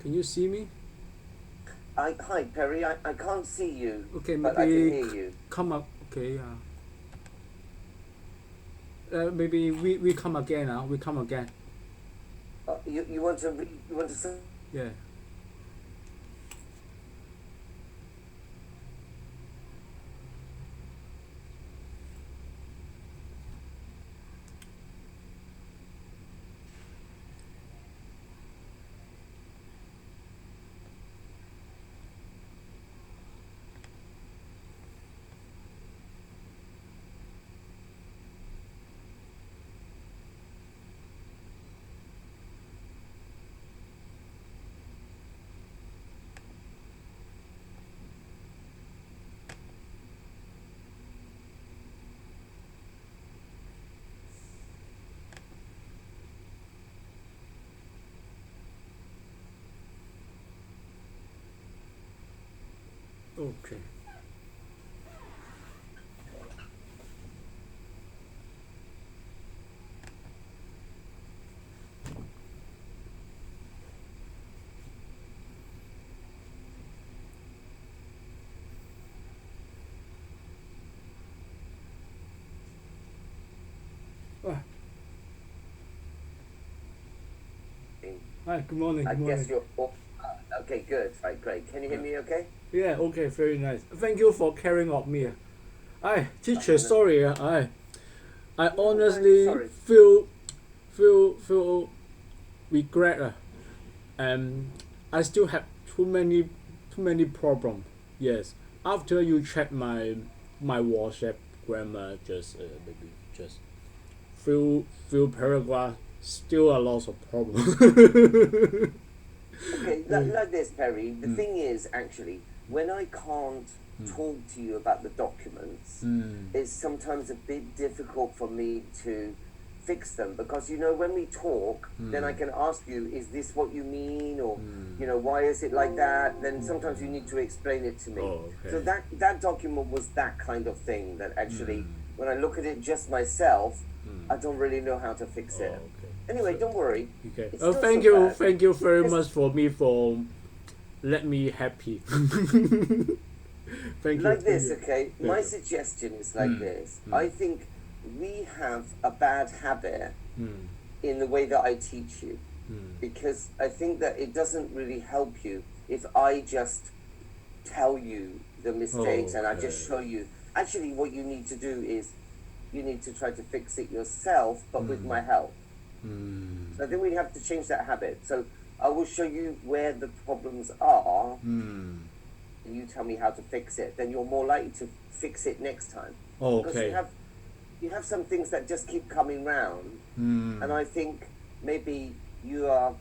Can you see me? Hi, Perry. I can't see you, Okay, but I can maybe hear you. come up. Okay, maybe we come again. We come again. You want to you want to say? Yeah. Okay. Ah, hi. Good morning. I Good guess morning. you're. Okay, good. Right, great. Can you hear Yeah. me? Okay. Yeah. Okay. Very nice. Thank you for carrying on me. I teacher. No, Sorry. I no, why are you honestly sorry? feel regret. I still have too many problems. Yes. After you check my WhatsApp grammar, just maybe just few paragraphs, still a lot of problems. Okay, like this, Perry. The Mm, thing is, actually, when I can't mm, talk to you about the documents, mm, it's sometimes a bit difficult for me to fix them because when we talk, then I mm, can ask you, is this what you mean, or mm. why is it like that? Then sometimes you need to explain it to me. Oh, So okay. that document was that kind of thing that actually, Mm, when I look at it just myself, mm. I don't really know how to fix it. Oh, okay. Anyway, don't worry, Okay. it's Oh, not so bad. thank you very Just much for me for let me happy. like Thank this, you, okay? thank My you. suggestion is like Mm, this. I mm, think we have a bad habit mm, in the way that I teach you mm. because I think that it doesn't really help you if I just tell you the mistakes and I just Okay. show you. Actually, what you need to do is you need to try to fix it yourself, but with my Mm, help. mm, So I think we have to change that habit. So I will show you where the problems are, mm. and you tell me how to fix it. Then you're more likely to fix it next time because Okay. you have some things that just keep coming round, and Mm, I think maybe you are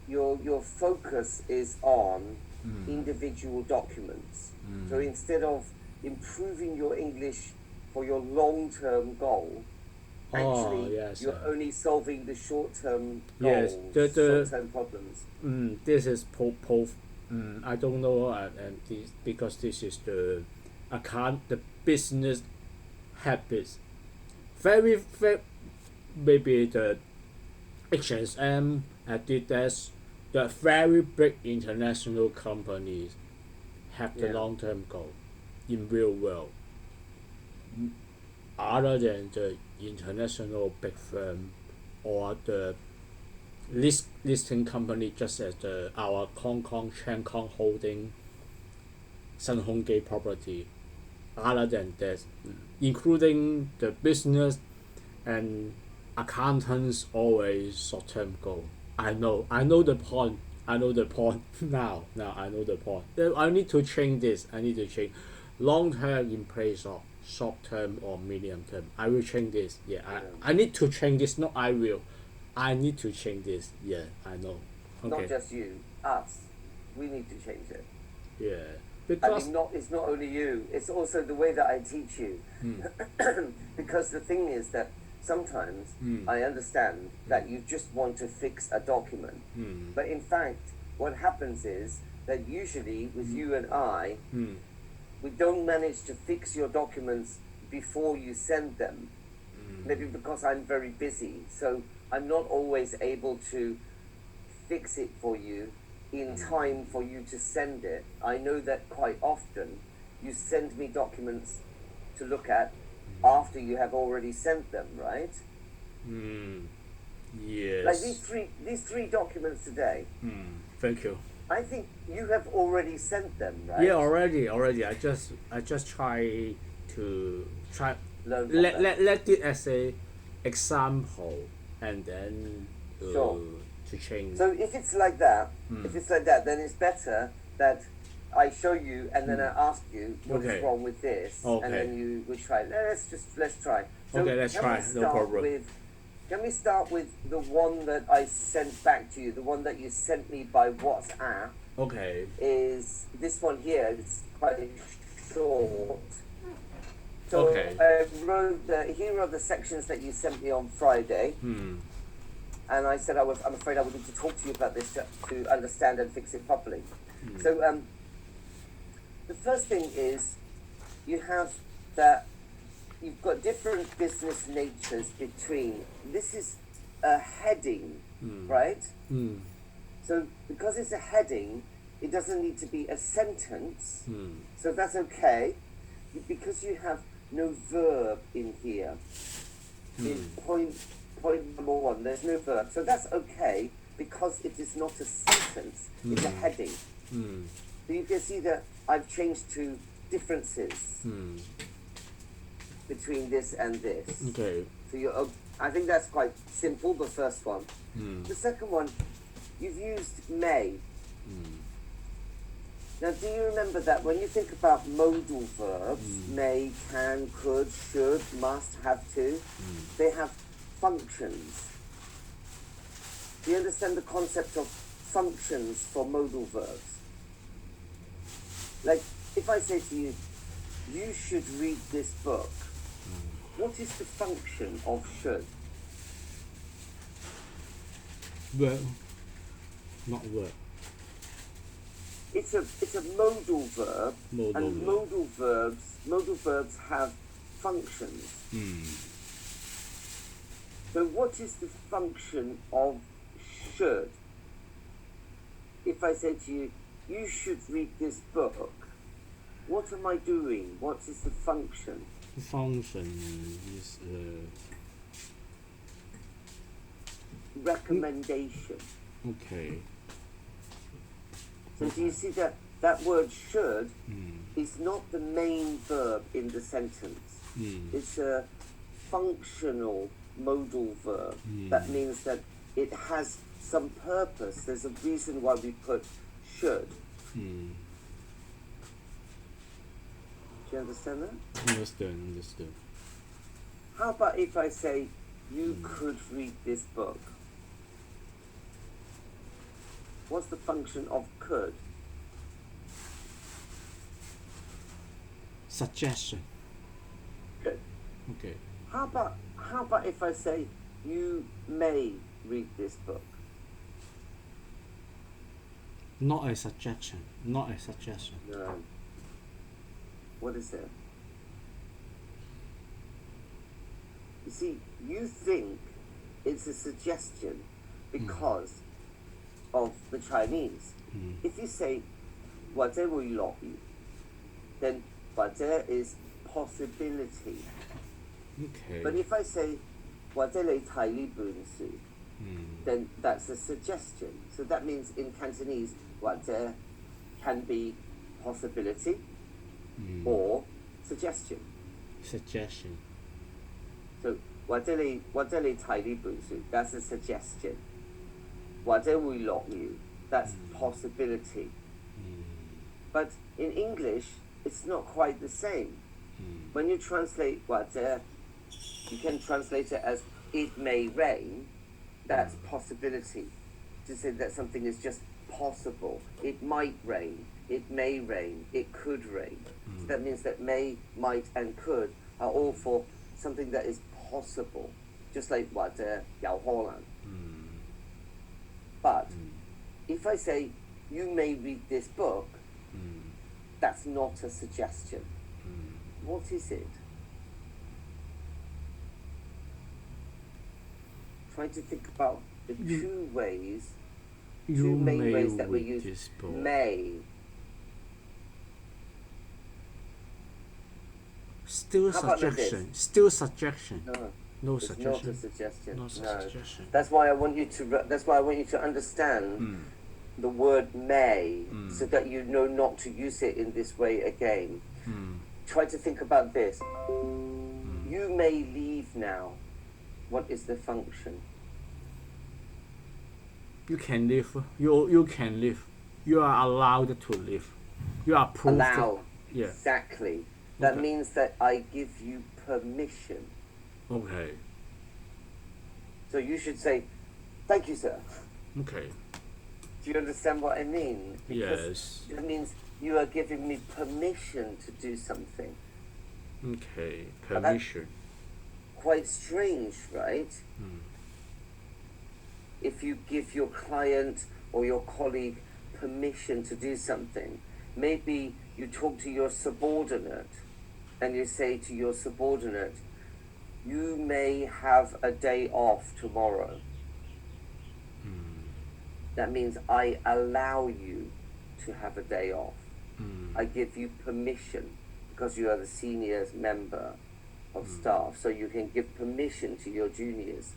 your focus is on mm, individual documents. So mm. instead of improving your English for your long-term goal, Oh actually yes, you're only solving the short-term yes. goals, short-term problems. This is I don't know, and this because this is the business habits. Very maybe the H&M, Adidas, the very big international companies have the Yeah, long term goal in real world, other than the international big firm or the listing company, just as our Hong Kong Chang Kong Holding, Sun Hong Gate Property. Other than that, including the business and accountants, always short term goal. I know the point. I know the point now I know the point. I need to change this. I need to change long term in place of short term or medium term. I will change this. Yeah, yeah. I need to change this. Not I will. I need to change this. Yeah, I know. Not Okay. just you, us. We need to change it. Yeah, I because mean, not it's not only you; it's also the way that I teach you. mm, Because the thing is that sometimes mm, I understand mm, that you just want to fix a document, mm, but in fact, what happens is that usually with mm, you and I, mm, we don't manage to fix your documents before you send them. Maybe mm, because I'm very busy, so I'm not always able to fix it for you in time for you to send it. I know that quite often you send me documents to look at after you have already sent them, right? Yes. Like these three documents today. Thank you. I think you have already sent them, right? Yeah, already. I just try to Learn from them. let it as a example, and then Sure. to change. So if it's like that, then it's better that I show you and then I ask you what's Okay. wrong with this, Okay. and then we try. Let's try. So Okay, let's can try. we No start problem. Can we start with the one that I sent back to you? The one that you sent me by WhatsApp Okay. is this one here. It's quite short. So Okay. I wrote here are the sections that you sent me on Friday. And I said I'm afraid I would need to talk to you about this to understand and fix it properly. So the first thing is you've got different business natures between. This is a heading, right? So because it's a heading, it doesn't need to be a sentence. So that's okay. Because you have no verb in here. In point number one, there's no verb. So that's okay because it is not a sentence, it's a heading. So you can see that I've changed to differences between this and this. Okay. So I think that's quite simple, the first one. The second one, you've used may. Now, do you remember that when you think about modal verbs, may, can, could, should, must, have to, they have functions. Do you understand the concept of functions for modal verbs? Like, if I say to you, you should read this book, what is the function of should? Well, not work. It's a modal verb, and modal verbs have functions. So what is the function of should? If I say to you, you should read this book, what am I doing? What is the function? The function is recommendation. Okay. So do you see that word should is not the main verb in the sentence. It's a functional modal verb. That means that it has some purpose. There's a reason why we put should. Do you understand that? Understood. How about if I say, you could read this book? What's the function of could? Suggestion. Good. Okay. How about if I say, you may read this book? Not a suggestion. No. What is it? You see, you think it's a suggestion because of the Chinese. If you say 或者會落雨, then 或者 is possibility. Okay. But if I say 或者你睇呢本書, then that's a suggestion. So that means in Cantonese 或者 can be possibility or suggestion. Suggestion. So 或者你睇呢本書, that's a suggestion. 或者會落雨, that's possibility. But in English, it's not quite the same. When you translate 或者, you can translate it as it may rain. That's possibility. To say that something is just possible. It might rain. It may rain. It could rain. So that means that may, might, and could are all for something that is possible. Just like 或者有可能. But if I say, you may read this book, that's not a suggestion. What is it? Trying to think about the two ways two main may ways that we with use this book. may. Still How about like suggestion. this? Still suggestion. No, No it's suggestion. not a suggestion. Not a No. suggestion. That's why I want you to. That's why I want you to understand the word may, so that you know not to use it in this way again. Try to think about this. You may leave now. What is the function? You can live. You can live. You are allowed to live. You are approved. Allow. Yeah. Exactly. That Okay. means that I give you permission. Okay. So you should say, "Thank you, sir." Okay. Do you understand what I mean? Yes. It means you are giving me permission to do something. Okay. Permission. Quite strange, right? If you give your client or your colleague permission to do something, maybe you talk to your subordinate and you say to your subordinate, "You may have a day off tomorrow." That means I allow you to have a day off. I give you permission because you are the senior member of staff, so you can give permission to your juniors.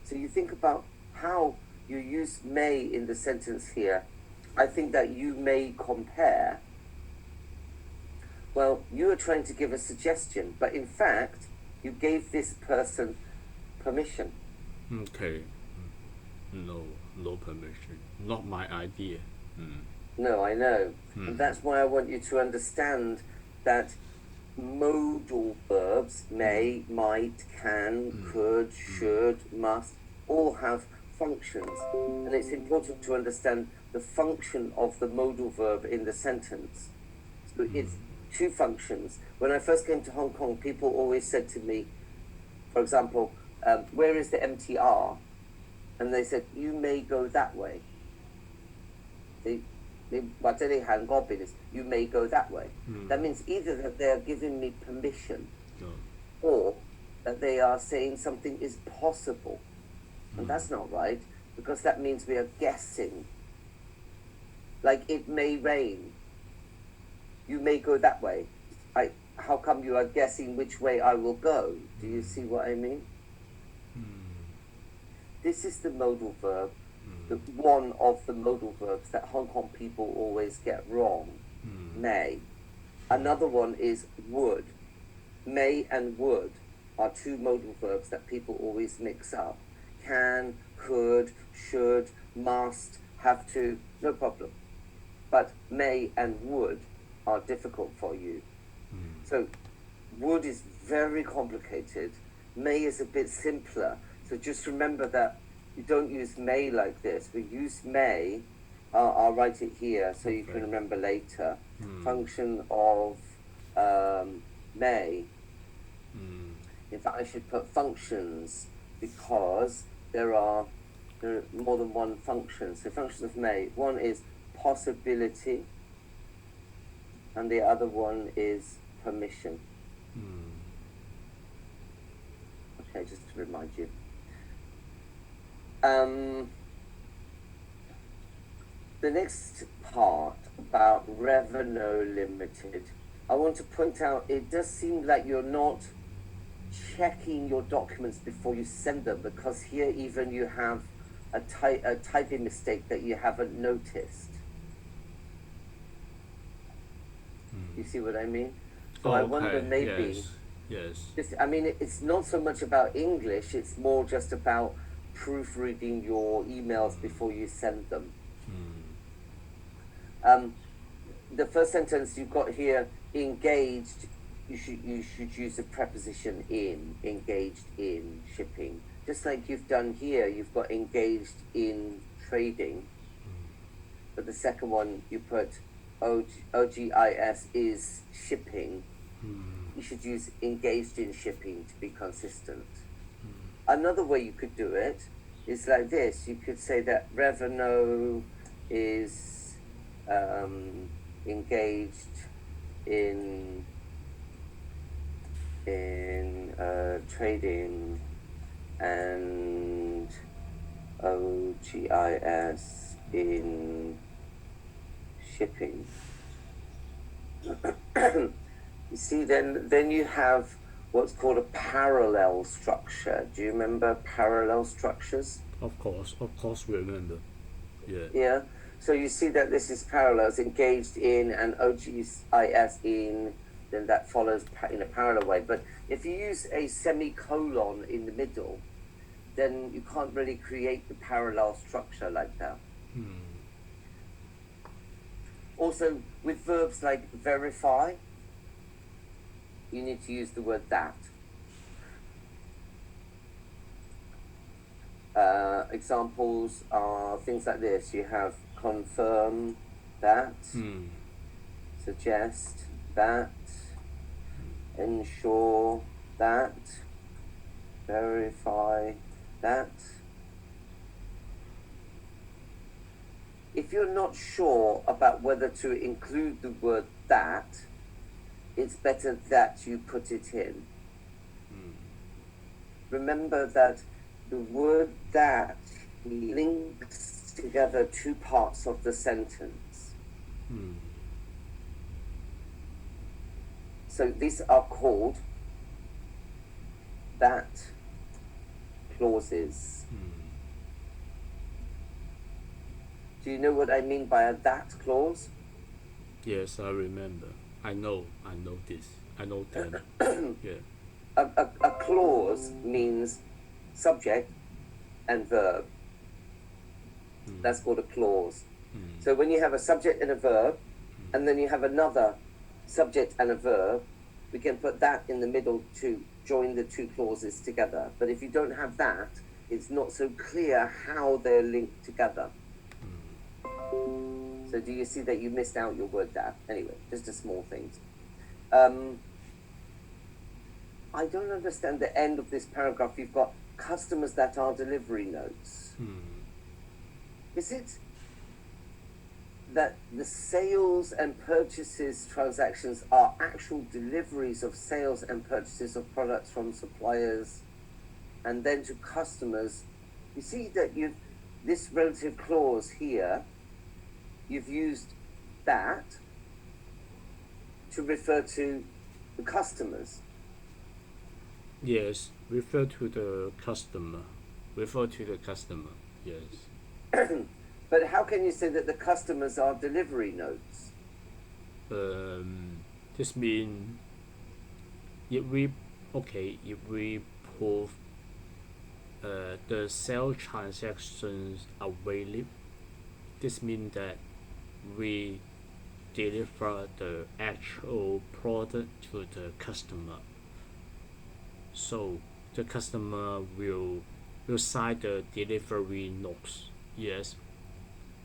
So you think about how you use may in the sentence here. I think that you may compare. Well, you are trying to give a suggestion, but in fact, you gave this person permission. Okay. No permission. Not my idea. No, I know. And that's why I want you to understand that modal verbs, may, might, can, could, should, must, all have functions. And it's important to understand the function of the modal verb in the sentence. So it's two functions. When I first came to Hong Kong, people always said to me, for example, "Where is the MTR?" And they said, "You may go that way." What they had is, "You may go that way." That means either that they are giving me permission, or that they are saying something is possible. And that's not right, because that means we are guessing. Like, it may rain. You may go that way. How come you are guessing which way I will go? Do you see what I mean? This is the modal verb, one of the modal verbs that Hong Kong people always get wrong. May. Another one is would. May and would are two modal verbs that people always mix up. Can, could, should, must, have to, no problem. But may and would are difficult for you. So would is very complicated. May is a bit simpler. So just remember that you don't use may like this. We use may. I'll write it here so you can remember later. Function of may. In fact, I should put functions because there are more than one function. So functions of may. One is possibility, and the other one is permission. Okay, just to remind you. The next part about revenue limited, I want to point out it does seem like you're not checking your documents before you send them, because here even you have a typing mistake that you haven't noticed. You see what I mean? So I wonder maybe. Yes. I mean, it's not so much about English, it's more just about proofreading your emails before you send them. The first sentence you've got here, engaged, you should use the preposition in, engaged in shipping. Just like you've done here, you've got engaged in trading. But the second one, you put OGIS is shipping. You should use engaged in shipping to be consistent. Another way you could do it is like this. You could say that revenue is engaged in trading, and OGIS in shipping. You see, then you have what's called a parallel structure. Do you remember parallel structures? Of course, remember. Yeah. Yeah. So you see that this is parallels, engaged in, and OGIS in, then that follows in a parallel way. But if you use a semicolon in the middle, then you can't really create the parallel structure like that. Also, with verbs like verify, you need to use the word that. Examples are things like this. You have confirm that, suggest that, ensure that, verify that. If you're not sure about whether to include the word that, it's better that you put it in. Remember that the word that links together two parts of the sentence. So these are called that clauses. Do you know what I mean by a that clause? Yes, I remember. I know this. I know them. Yeah. A clause means subject and verb. That's called a clause. So when you have a subject and a verb, and then you have another subject and a verb, we can put that in the middle to join the two clauses together. But if you don't have that, it's not so clear how they're linked together. So do you see that you missed out your word that? Anyway, just a small thing. I don't understand the end of this paragraph. You've got customers that are delivery notes. Is it that the sales and purchases transactions are actual deliveries of sales and purchases of products from suppliers and then to customers? You see that this relative clause here, you've used that to refer to the customers. Yes, refer to the customer. Yes. But how can you say that the customers are delivery notes? This means if we prove the sale transactions are valid, this means that we deliver the actual product to the customer. So the customer will sign the delivery notes. Yes.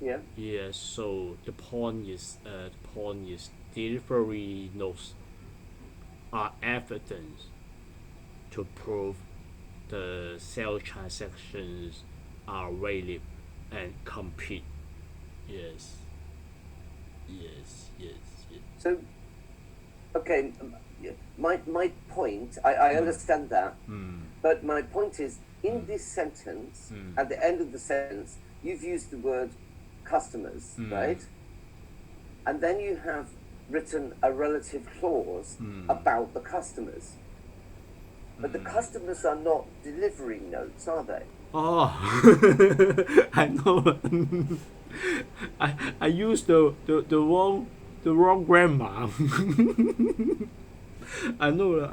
Yeah. Yes. So the point is delivery notes are evidence to prove the sale transactions are valid and complete. Yes. So, okay, my point, I understand that, but my point is, in this sentence, at the end of the sentence, you've used the word customers, right? And then you have written a relative clause about the customers. But the customers are not delivery notes, are they? Oh, I know. I used the wrong grammar. I know.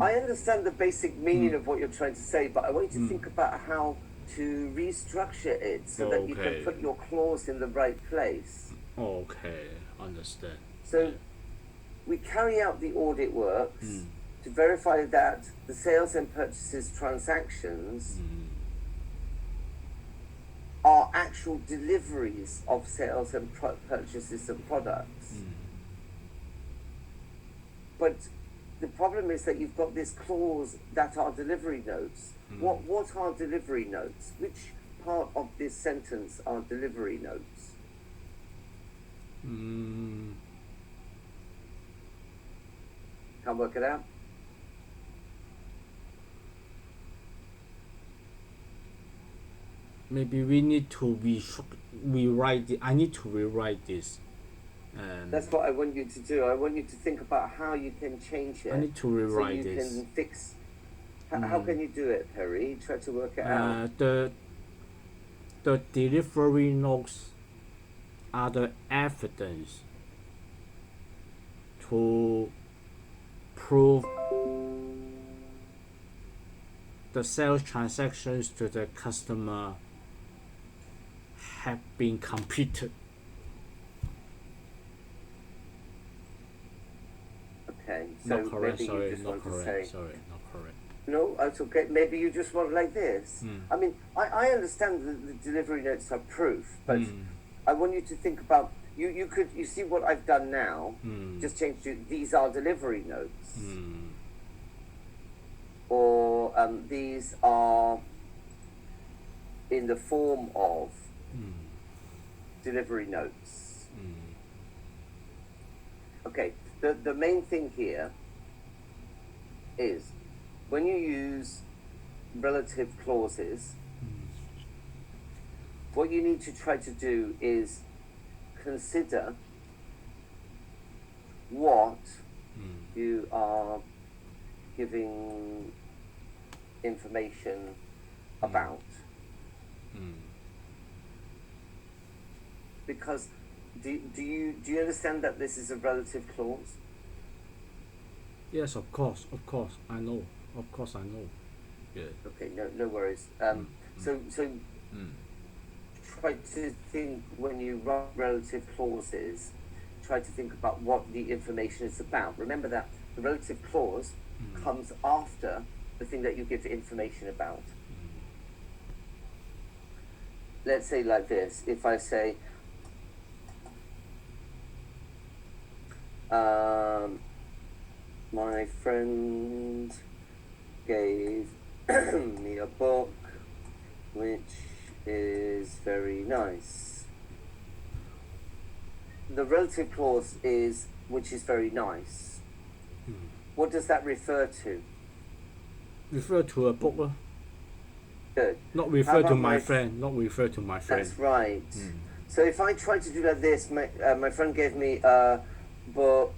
I understand the basic meaning of what you're trying to say, but I want you to think about how to restructure it so that you can put your clause in the right place. Okay, understand. So we carry out the audit works to verify that the sales and purchases transactions are actual deliveries of sales and purchases of products. But the problem is that you've got this clause that are delivery notes. What are delivery notes? Which part of this sentence are delivery notes? Can't work it out? maybe we need to rewrite it. I need to rewrite this. That's what I want you to do. I want you to think about how you can change it. I need to so rewrite you this. can fix. How can you do it, Perry? Try to work it out. The delivery notes are the evidence to prove the sales transactions to the customer have been completed. Okay, so Not correct, maybe sorry, you just not want to correct, say. sorry, not correct. No, that's okay. Maybe you just want like this. Mm. I mean, I understand that the delivery notes are proof, but Mm. I want you to think about you see what I've done now. Mm. Just change to these are delivery notes, Mm. or these are in the form of Mm. delivery notes. Mm. Okay, the main thing here is when you use relative clauses, what you need to try to do is consider what you are giving information about. Because do you understand that this is a relative clause? Yes, of course, I know. Of course, I know. Yeah. Okay, no worries. So try to think when you write relative clauses, try to think about what the information is about. Remember that the relative clause comes after the thing that you give information about. Let's say like this, if I say, my friend gave me a book which is very nice. The relative clause is which is very nice. What does that refer to? Refer to a book. Good. Not refer to my friend. Not refer to my friend. That's right. So if I try to do like this, my friend gave me a book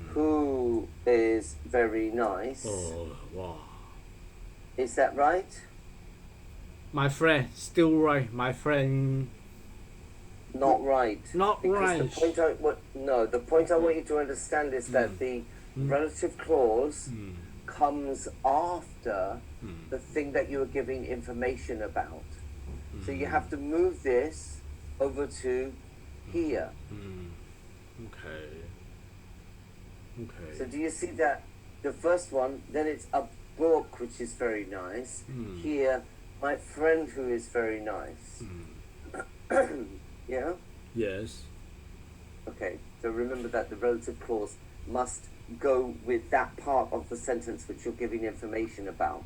who is very nice. Oh, wow. Is that right? My friend, still right. My friend. Not right. Not because right. The point I want you to understand is that the relative clause comes after the thing that you are giving information about. So you have to move this over to here. Okay. So do you see that the first one, then it's a book which is very nice. Here, my friend who is very nice. Yeah? Yes. Okay, so remember that the relative clause must go with that part of the sentence which you're giving information about.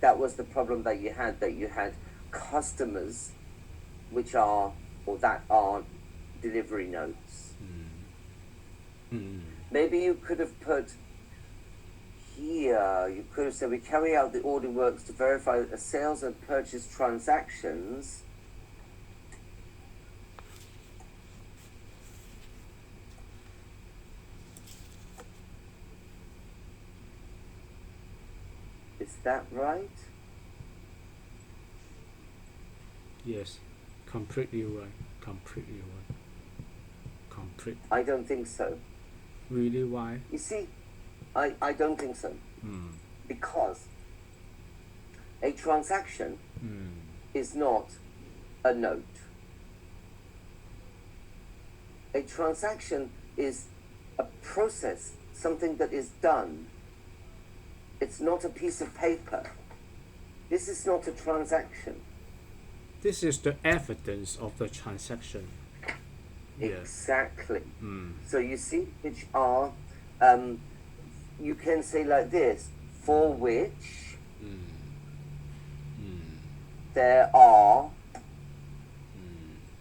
That was the problem that you had customers which are, or that are delivery notes. Maybe you could have put here, you could have said, we carry out the order works to verify that the sales and purchase transactions is that right? Yes. Completely right. I don't think so. Really, why? You see, I don't think so. Because a transaction is not a note. A transaction is a process, something that is done. It's not a piece of paper. This is not a transaction. This is the evidence of the transaction. Exactly. So you see, which are, you can say like this, for which there are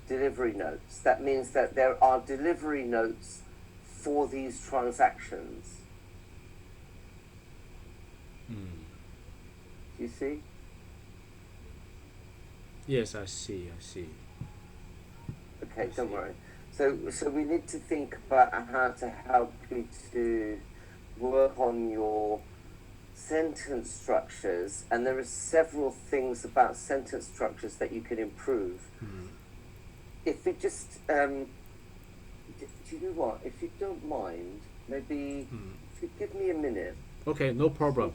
delivery notes. That means that there are delivery notes for these transactions. Do you see? Yes, I see. I see. Okay, don't worry. So we need to think about how to help you to work on your sentence structures, and there are several things about sentence structures that you can improve. If you just do you know what? If you don't mind, maybe if you give me a minute. Okay, no problem.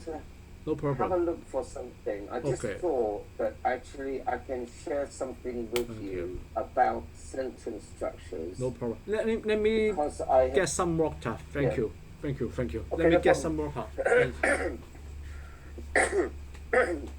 No Have a problem. look for something. I just Okay. thought that actually I can share something with Thank you you. about sentence structures. No problem. Let me Because I get some water. Thank Yeah. you. Thank you. Thank you. Okay, Let me no get problem. some water. Thank you.